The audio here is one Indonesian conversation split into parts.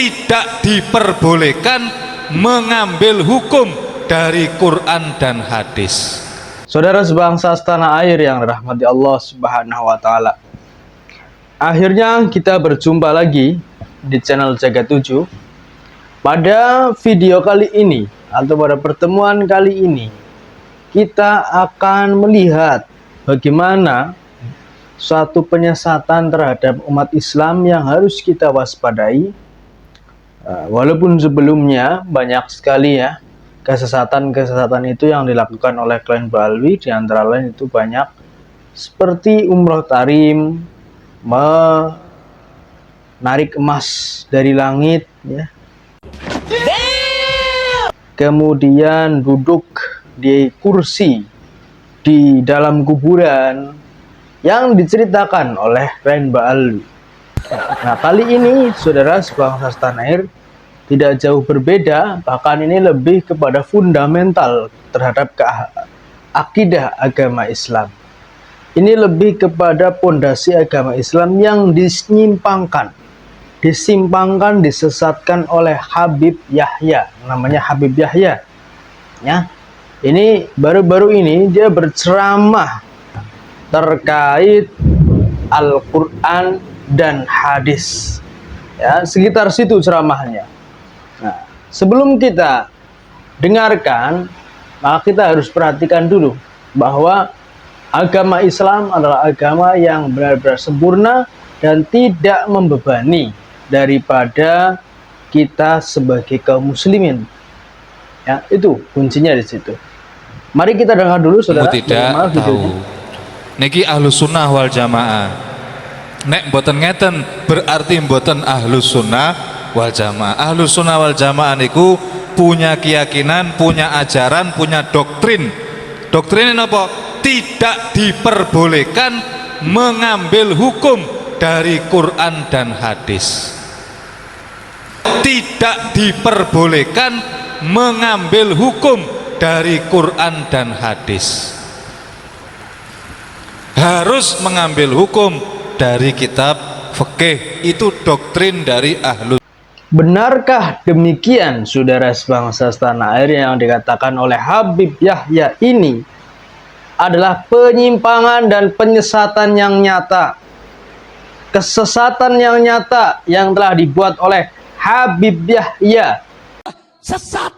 tidak diperbolehkan mengambil hukum dari Quran dan hadis. Saudara sebangsa setanah air yang dirahmati Allah Subhanahu wa taala. Akhirnya kita berjumpa lagi di channel Jaga 7. Pada video kali ini atau pada pertemuan kali ini kita akan melihat bagaimana suatu penyesatan terhadap umat Islam yang harus kita waspadai. Walaupun sebelumnya banyak sekali ya kesesatan-kesesatan itu yang dilakukan oleh klan Ba'alwi, di antara lain itu banyak seperti umroh tarim, menarik emas dari langit ya. Kemudian duduk di kursi di dalam kuburan yang diceritakan oleh klan Ba'alwi. Nah, kali ini saudara sebangsa setanah air tidak jauh berbeda, bahkan ini lebih kepada fundamental terhadap akidah agama Islam. Ini lebih kepada pondasi agama Islam yang disimpangkan, disesatkan oleh Habib Yahya, namanya Habib Yahya. Ya, ini baru-baru ini dia berceramah terkait Al-Quran dan hadis. Ya, sekitar situ ceramahnya. Nah, sebelum kita dengarkan, maka kita harus perhatikan dulu bahwa agama Islam adalah agama yang benar-benar sempurna dan tidak membebani daripada kita sebagai kaum muslimin. Ya, itu kuncinya di situ. Mari kita dengar dulu saudara. Tidak tahu. Niki Ahlus Sunnah wal Jamaah. Nek mboten ngeten berarti mboten Ahlus Sunnah wal Jamaah. Ahlus Sunnah wal Jamaah niku punya keyakinan, punya ajaran, punya doktrin. Doktrinnya apa? Tidak diperbolehkan mengambil hukum dari Quran dan hadis. Tidak diperbolehkan mengambil hukum dari Quran dan hadis. Harus mengambil hukum dari kitab fikih. Itu doktrin dari Ahlus. Benarkah demikian saudara sebangsa setanah air yang dikatakan oleh Habib Yahya ini adalah penyimpangan dan penyesatan yang nyata, kesesatan yang nyata yang telah dibuat oleh Habib Yahya. Sesat,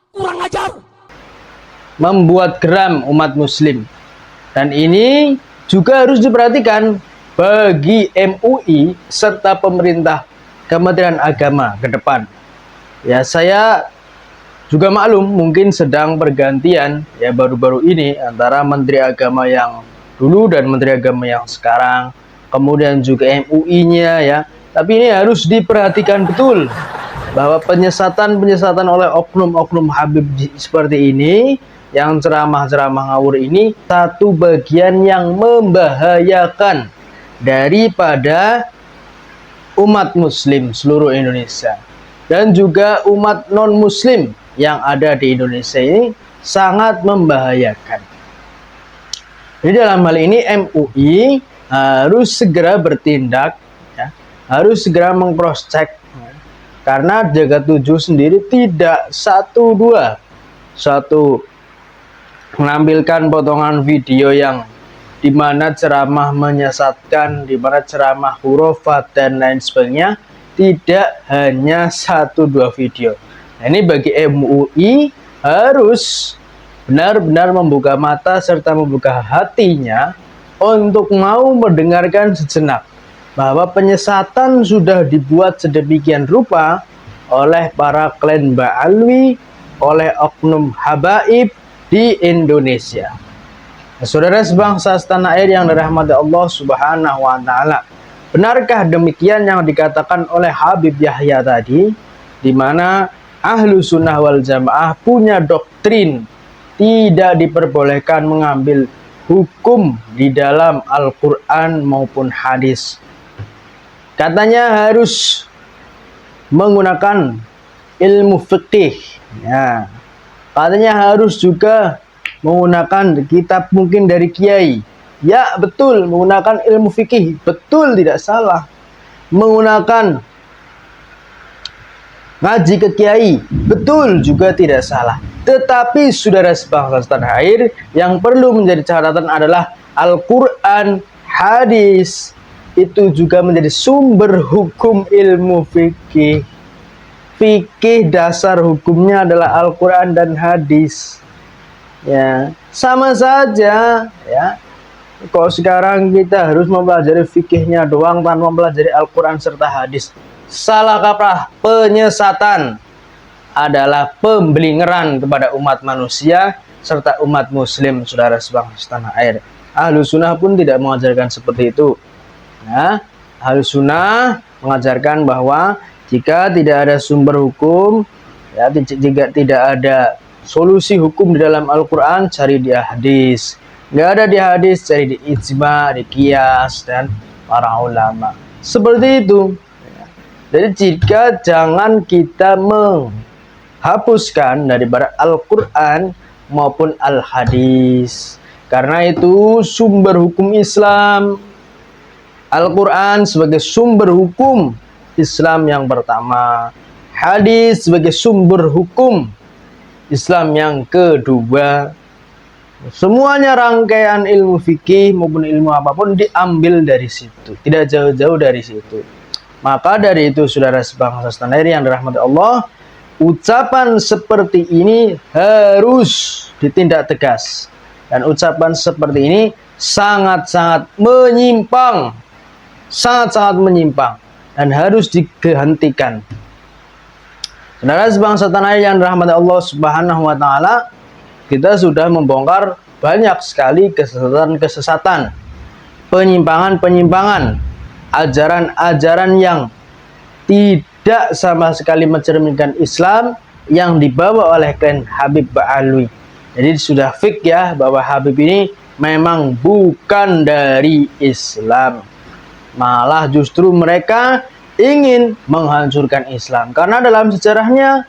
kurang ajar, membuat geram umat muslim. Dan ini juga harus diperhatikan bagi MUI serta pemerintah Kementerian Agama ke depan. Ya, saya juga maklum mungkin sedang pergantian ya baru-baru ini antara Menteri Agama yang dulu dan Menteri Agama yang sekarang, kemudian juga MUI-nya ya. Tapi ini harus diperhatikan betul bahwa penyesatan oleh oknum-oknum Habib seperti ini, yang ceramah-ceramah ngawur ini, satu bagian yang membahayakan daripada umat muslim seluruh Indonesia dan juga umat non muslim yang ada di Indonesia ini sangat membahayakan. Jadi dalam hal ini MUI harus segera bertindak ya, harus segera meng-cross check ya, karena Jaga 7 sendiri tidak satu menampilkan potongan video yang dimana ceramah menyesatkan, dimana ceramah hurufat dan lain sebagainya. Tidak hanya 1-2 video. Nah, ini bagi MUI harus benar-benar membuka mata serta membuka hatinya untuk mau mendengarkan sejenak bahwa penyesatan sudah dibuat sedemikian rupa oleh para klan Ba'alwi, oleh oknum habaib di Indonesia. Nah, saudara sebangsa setanah air yang dirahmati Allah Subhanahu wa taala, benarkah demikian yang dikatakan oleh Habib Yahya tadi, di mana Ahlus Sunnah wal Jamaah punya doktrin tidak diperbolehkan mengambil hukum di dalam Al-Quran maupun hadis. Katanya harus menggunakan ilmu fikih ya. Katanya harus juga menggunakan kitab mungkin dari kiai. Ya betul, menggunakan ilmu fikih, betul, tidak salah. Menggunakan ngaji ke kiai, betul juga tidak salah. Tetapi saudara sebangsa setanah air, yang perlu menjadi catatan adalah Al-Quran, hadis, itu juga menjadi sumber hukum ilmu fikih. Fikih dasar hukumnya adalah Al-Quran dan hadis. Ya, sama saja ya. Kok sekarang kita harus mempelajari fikihnya doang tanpa mempelajari Al-Quran serta hadis? Salah kaprah, penyesatan adalah pembelingeran kepada umat manusia serta umat muslim, saudara sebangsa setanah air. Ahlus sunnah pun tidak mengajarkan seperti itu. Nah, Ahlus sunnah mengajarkan bahwa jika tidak ada sumber hukum, ya, jika tidak ada solusi hukum di dalam Al-Quran, cari di hadis. Nggak ada di hadis, cari di ijma, di qiyas, dan para ulama. Seperti itu. Jadi jika jangan kita menghapuskan daripada Al-Quran maupun Al-Hadis. Karena itu sumber hukum Islam. Al-Quran sebagai sumber hukum Islam yang pertama. Hadis sebagai sumber hukum Islam yang kedua. Semuanya rangkaian ilmu fikih maupun ilmu apapun diambil dari situ, tidak jauh-jauh dari situ. Maka dari itu saudara sebangsa setanah air yang dirahmati Allah, ucapan seperti ini harus ditindak tegas. Dan ucapan seperti ini sangat-sangat menyimpang, sangat-sangat menyimpang dan harus dihentikan. Saudara sebangsa tanah air yang dirahmati Allah Subhanahu wa taala, kita sudah membongkar banyak sekali kesesatan-kesesatan, penyimpangan-penyimpangan, ajaran-ajaran yang tidak sama sekali mencerminkan Islam yang dibawa oleh klan Habib Ba'alwi. Jadi sudah fix ya bahwa Habib ini memang bukan dari Islam. Malah justru mereka ingin menghancurkan Islam. Karena dalam sejarahnya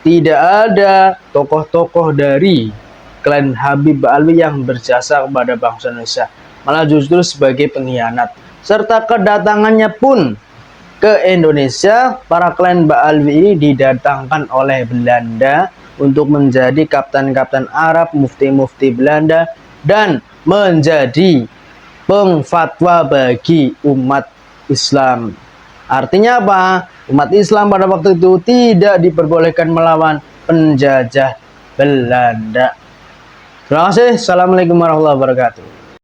tidak ada tokoh-tokoh dari klan Habib Ba'alwi yang berjasa kepada bangsa Indonesia. Malah justru sebagai pengkhianat. Serta kedatangannya pun ke Indonesia, para klan Ba'alwi ini didatangkan oleh Belanda untuk menjadi kapten-kapten Arab, mufti-mufti Belanda, dan menjadi pengfatwa bagi umat Islam. Artinya apa? Umat Islam pada waktu itu tidak diperbolehkan melawan penjajah Belanda. Terima kasih. Assalamualaikum warahmatullahi wabarakatuh.